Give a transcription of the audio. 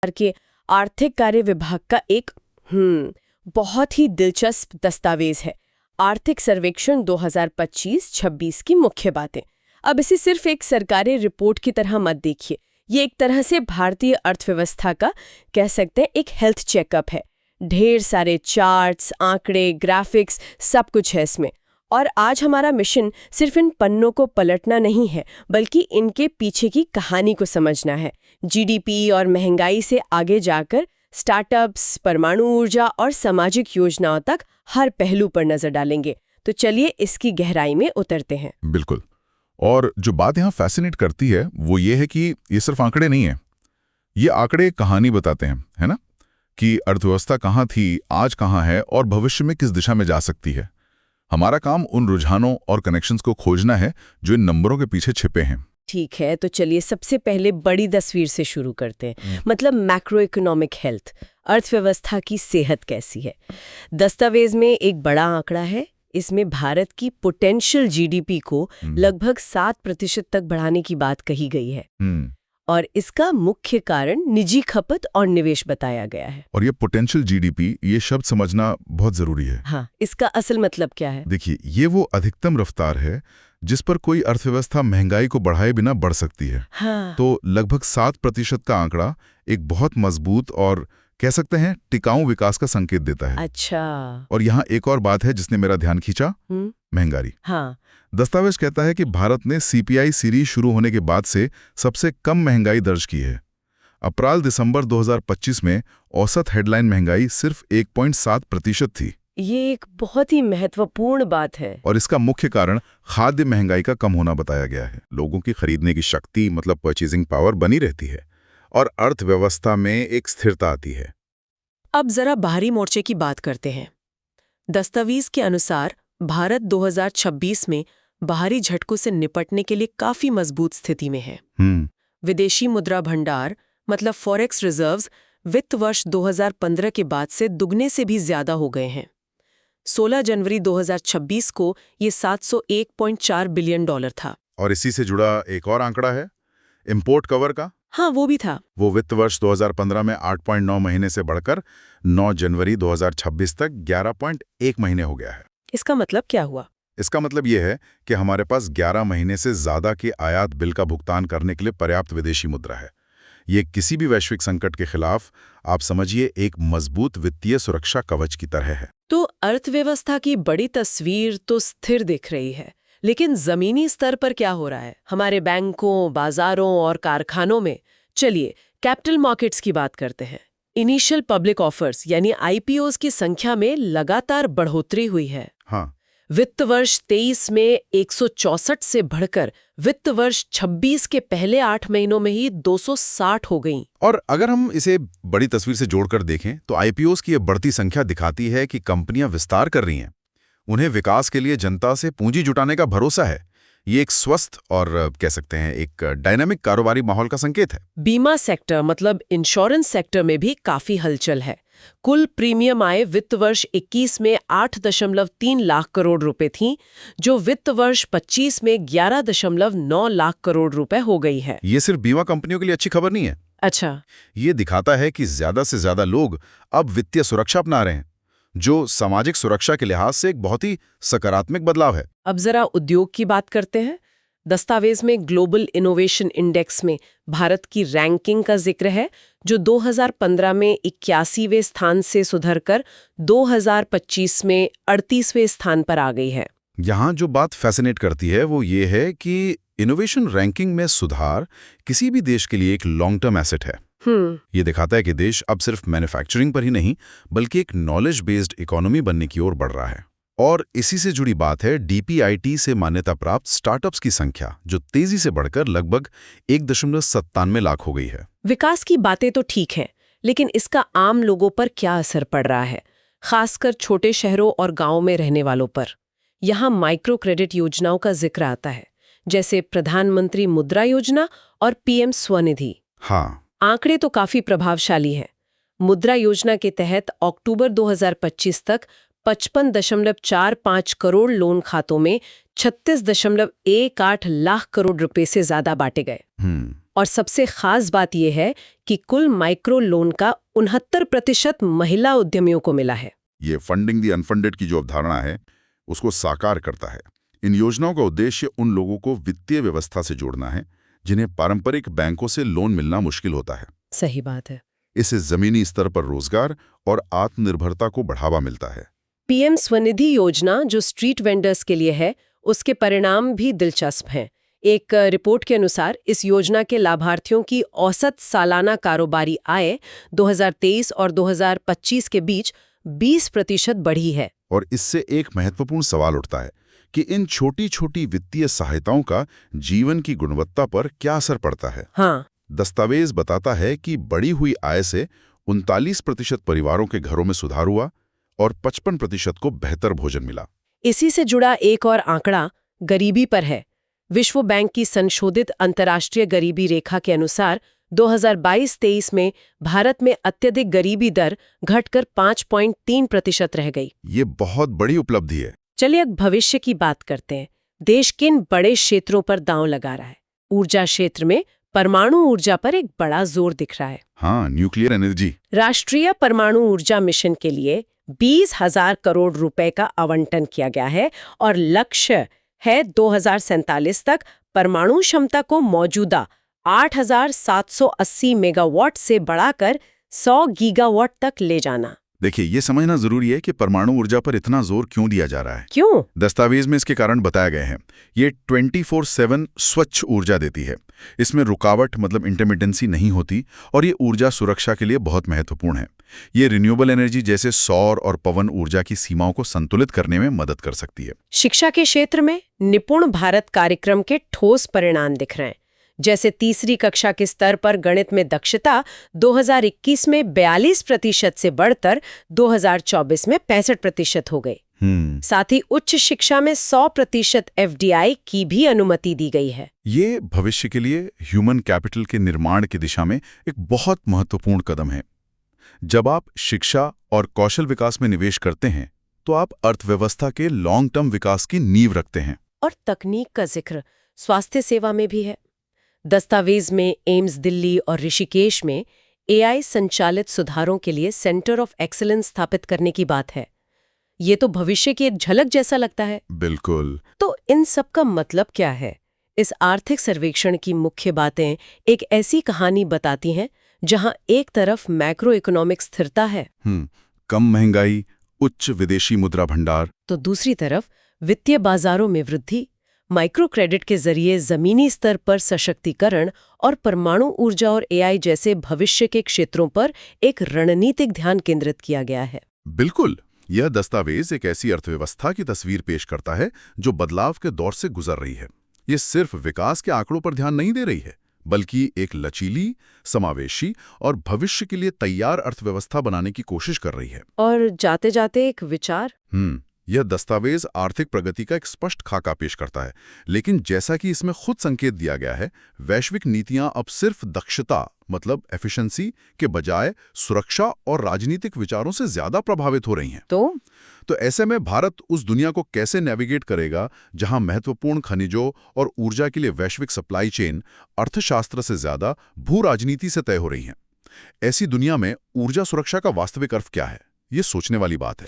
के आर्थिक कार्य विभाग का एक बहुत ही दिलचस्प दस्तावेज है, आर्थिक सर्वेक्षण 2025-26 की मुख्य बातें। अब इसे सिर्फ एक सरकारी रिपोर्ट की तरह मत देखिए, ये एक तरह से भारतीय अर्थव्यवस्था का कह सकते हैं एक हेल्थ चेकअप है। ढेर सारे चार्ट्स, आंकड़े, ग्राफिक्स, सब कुछ है इसमें। और आज हमारा मिशन सिर्फ इन पन्नों को पलटना नहीं है, बल्कि इनके पीछे की कहानी को समझना है। जीडीपी और महंगाई से आगे जाकर स्टार्टअप्स, परमाणु ऊर्जा और सामाजिक योजनाओं तक हर पहलू पर नजर डालेंगे। तो चलिए इसकी गहराई में उतरते हैं। बिल्कुल। और जो बात यहाँ फैसिनेट करती है वो ये है कि ये सिर्फ आंकड़े नहीं है, ये आंकड़े कहानी बताते हैं, है ना, कि अर्थव्यवस्था कहाँ थी, आज कहाँ है और भविष्य में किस दिशा में जा सकती है। हमारा काम उन रुझानों और कनेक्शंस को खोजना है जो इन नंबरों के पीछे छिपे हैं। ठीक है, तो चलिए सबसे पहले बड़ी तस्वीर से शुरू करते हैं, मतलब मैक्रो इकोनॉमिक हेल्थ, अर्थव्यवस्था की सेहत कैसी है। दस्तावेज में एक बड़ा आंकड़ा है, इसमें भारत की पोटेंशियल जीडीपी को लगभग 7% तक बढ़ाने की बात कही गई है। और इसका मुख्य कारण निजी खपत और निवेश बताया गया है। और ये पोटेंशियल जीडीपी, ये शब्द समझना बहुत जरूरी है। हाँ, इसका असल मतलब क्या है? देखिए, ये वो अधिकतम रफ्तार है जिस पर कोई अर्थव्यवस्था महंगाई को बढ़ाए बिना बढ़ सकती है। हाँ। तो लगभग 7% का आंकड़ा एक बहुत मजबूत और कह सकते हैं टिकाऊ विकास का संकेत देता है। अच्छा। और यहाँ एक और बात है जिसने मेरा ध्यान खींचा, महंगाई। हाँ। दस्तावेज कहता है कि भारत ने सीपीआई सीरीज शुरू होने के बाद से सबसे कम महंगाई दर्ज की है। अप्रैल-दिसंबर 2025 में औसत हेडलाइन महंगाई सिर्फ 1.7% थी। ये एक बहुत ही महत्वपूर्ण बात है। और इसका मुख्य कारण खाद्य महंगाई का कम होना बताया गया है। लोगों की खरीदने की शक्ति, मतलब परचेजिंग पावर, बनी रहती है और अर्थव्यवस्था में एक स्थिरता आती है। अब जरा बाहरी मोर्चे की बात करते हैं। दस्तावेज के अनुसार भारत 2026 में बाहरी झटकों से निपटने के लिए काफी मजबूत स्थिति में है। विदेशी मुद्रा भंडार, मतलब फॉरेक्स रिजर्व्स, वित्त वर्ष 2015 के बाद से दुगने से भी ज्यादा हो गए हैं। 16 जनवरी 2026 को ये $701.4 बिलियन था। और इसी से जुड़ा एक और आंकड़ा है इंपोर्ट कवर का। हाँ, वो भी था। वो वित्त वर्ष 2015 में 8.9 महीने से बढ़कर 9 जनवरी 2026 तक 11.1 महीने हो गया है। इसका मतलब क्या हुआ? इसका मतलब ये है कि हमारे पास 11 महीने से ज्यादा के आयात बिल का भुगतान करने के लिए पर्याप्त विदेशी मुद्रा है। ये किसी भी वैश्विक संकट के खिलाफ, आप समझिए, एक मजबूत वित्तीय सुरक्षा कवच की तरह है। तो अर्थव्यवस्था की बड़ी तस्वीर तो स्थिर दिख रही है, लेकिन जमीनी स्तर पर क्या हो रहा है हमारे बैंकों, बाजारों और कारखानों में? चलिए कैपिटल मार्केट्स की बात करते हैं। इनिशियल पब्लिक ऑफर्स यानी आईपीओज की संख्या में लगातार बढ़ोतरी हुई है। हाँ। वित्त वर्ष 23 में 164 से बढ़कर वित्त वर्ष 26 के पहले 8 महीनों में ही 260 हो गई। और अगर हम इसे बड़ी तस्वीर से जोड़कर देखें तो आईपीओज की ये बढ़ती संख्या दिखाती है कि कंपनियां विस्तार कर रही हैं। उन्हें विकास के लिए जनता से पूंजी जुटाने का भरोसा है। ये एक स्वस्थ और कह सकते हैं एक डायनामिक कारोबारी माहौल का संकेत है। बीमा सेक्टर, मतलब इंश्योरेंस सेक्टर में भी काफी हलचल है। कुल प्रीमियम आय वित्त वर्ष 21 में 8.3 लाख करोड़ रुपए थी, जो वित्त वर्ष 25 में 11.9 लाख करोड़ रुपए हो गई है। ये सिर्फ बीमा कंपनियों के लिए अच्छी खबर नहीं है। अच्छा। ये दिखाता है कि ज्यादा से ज्यादा लोग अब वित्तीय सुरक्षा अपना रहे हैं, जो सामाजिक सुरक्षा के लिहाज से एक बहुत ही सकारात्मक बदलाव है। अब जरा उद्योग की बात करते हैं। दस्तावेज में ग्लोबल इनोवेशन इंडेक्स में भारत की रैंकिंग का जिक्र है, जो 2015 में 81वें स्थान से सुधरकर 2025 में 38वें स्थान पर आ गई है। यहाँ जो बात फैसिनेट करती है वो ये है कि इनोवेशन रैंकिंग में सुधार किसी भी देश के लिए एक लॉन्ग टर्म एसेट है। ये दिखाता है कि देश अब सिर्फ मैन्युफैक्चरिंग पर ही नहीं, बल्कि एक नॉलेज बेस्ड इकोनॉमी बनने की ओर बढ़ रहा है। और इसी से जुड़ी बात है डीपीआईटी से मान्यता प्राप्त स्टार्टअप्स की संख्या, जो तेजी से बढ़कर लगभग 1.97 लाख हो गई है। विकास की बातें तो ठीक हैं, लेकिन इसका आम लोगों पर क्या असर पड़ रहा है, खासकर छोटे शहरों और गांवों में रहने वालों पर? यहाँ माइक्रो क्रेडिट योजनाओं का जिक्र आता है, जैसे प्रधानमंत्री मुद्रा योजना और पीएम स्वनिधि। हाँ, आंकड़े तो काफी प्रभावशाली हैं। मुद्रा योजना के तहत अक्टूबर 2025 तक 55.45 करोड़ लोन खातों में 36.18 लाख करोड़ रुपए से ज्यादा बांटे गए। और सबसे खास बात यह है कि कुल माइक्रो लोन का 69% महिला उद्यमियों को मिला है। ये फंडिंग दी अनफंडेड की जो अवधारणा है उसको साकार करता है। इन योजनाओं का उद्देश्य उन लोगों को वित्तीय व्यवस्था से जोड़ना है जिन्हें पारंपरिक बैंकों से लोन मिलना मुश्किल होता है। सही बात है। इससे जमीनी स्तर पर रोजगार और आत्मनिर्भरता को बढ़ावा मिलता है। पीएम स्वनिधि योजना जो स्ट्रीट वेंडर्स के लिए है, उसके परिणाम भी दिलचस्प हैं। एक रिपोर्ट के अनुसार इस योजना के लाभार्थियों की औसत सालाना कारोबारी आय 2023 और 2025 के बीच 20% बढ़ी है। और इससे एक महत्वपूर्ण सवाल उठता है कि इन छोटी छोटी वित्तीय सहायताओं का जीवन की गुणवत्ता पर क्या असर पड़ता है। हाँ, दस्तावेज बताता है कि बढ़ी हुई आय से 39% परिवारों के घरों में सुधार हुआ और 55% को बेहतर भोजन मिला। इसी से जुड़ा एक और आंकड़ा गरीबी पर है। विश्व बैंक की संशोधित अंतर्राष्ट्रीय गरीबी रेखा के अनुसार 2022-23 में भारत में अत्यधिक गरीबी दर घटकर 5.3% रह गई। ये बहुत बड़ी उपलब्धि है। चलिए अब भविष्य की बात करते हैं। देश किन बड़े क्षेत्रों पर दांव लगा रहा है? ऊर्जा क्षेत्र में परमाणु ऊर्जा पर एक बड़ा जोर दिख रहा है। हाँ, न्यूक्लियर एनर्जी। राष्ट्रीय परमाणु ऊर्जा मिशन के लिए 20,000 करोड़ रुपए का आवंटन किया गया है और लक्ष्य है 2047 तक परमाणु क्षमता को मौजूदा 8,780 मेगावाट से बढ़ाकर 100 गीगावाट तक ले जाना। देखिए, ये समझना जरूरी है कि परमाणु ऊर्जा पर इतना जोर क्यों दिया जा रहा है। क्यों? दस्तावेज में इसके कारण बताए गए हैं। ये 24/7 स्वच्छ ऊर्जा देती है। इसमें रुकावट मतलब इंटरमिटेंसी नहीं होती और ये ऊर्जा सुरक्षा के लिए बहुत महत्वपूर्ण है। ये रिन्यूएबल एनर्जी जैसे सौर और पवन ऊर्जा की सीमाओं को संतुलित करने में मदद कर सकती है। शिक्षा के क्षेत्र में निपुण भारत कार्यक्रम के ठोस परिणाम दिख रहे हैं। जैसे तीसरी कक्षा के स्तर पर गणित में दक्षता 2021 में 42% से बढ़कर 2024 में 65% हो गई। साथ ही उच्च शिक्षा में 100% FDI की भी अनुमति दी गई है। ये भविष्य के लिए ह्यूमन कैपिटल के निर्माण की दिशा में एक बहुत महत्वपूर्ण कदम है। जब आप शिक्षा और कौशल विकास में निवेश करते हैं तो आप अर्थव्यवस्था के लॉन्ग टर्म विकास की नींव रखते हैं। और तकनीक का जिक्र स्वास्थ्य सेवा में भी है। दस्तावेज में एम्स दिल्ली और ऋषिकेश में AI संचालित सुधारों के लिए सेंटर ऑफ एक्सीलेंस स्थापित करने की बात है। ये तो भविष्य की एक झलक जैसा लगता है। बिल्कुल। तो इन सब का मतलब क्या है? इस आर्थिक सर्वेक्षण की मुख्य बातें एक ऐसी कहानी बताती हैं जहां एक तरफ मैक्रो इकोनॉमिक स्थिरता है, कम महंगाई, उच्च विदेशी मुद्रा भंडार, तो दूसरी तरफ वित्तीय बाजारों में वृद्धि, माइक्रो क्रेडिट के जरिए जमीनी स्तर पर सशक्तिकरण और परमाणु ऊर्जा और AI जैसे भविष्य के क्षेत्रों पर एक रणनीतिक ध्यान केंद्रित किया गया है। बिल्कुल। यह दस्तावेज एक ऐसी अर्थव्यवस्था की तस्वीर पेश करता है जो बदलाव के दौर से गुजर रही है। ये सिर्फ विकास के आंकड़ों पर ध्यान नहीं दे रही है, बल्कि एक लचीली, समावेशी और भविष्य के लिए तैयार अर्थव्यवस्था बनाने की कोशिश कर रही है। और जाते जाते एक विचार, यह दस्तावेज आर्थिक प्रगति का एक स्पष्ट खाका पेश करता है, लेकिन जैसा कि इसमें खुद संकेत दिया गया है, वैश्विक नीतियां अब सिर्फ दक्षता मतलब एफिशिएंसी के बजाय सुरक्षा और राजनीतिक विचारों से ज्यादा प्रभावित हो रही हैं। तो ऐसे में भारत उस दुनिया को कैसे नेविगेट करेगा जहां महत्वपूर्ण खनिजों और ऊर्जा के लिए वैश्विक सप्लाई चेन अर्थशास्त्र से ज्यादा भू राजनीति से तय हो रही हैं? ऐसी दुनिया में ऊर्जा सुरक्षा का वास्तविक अर्थ क्या है? ये सोचने वाली बात है।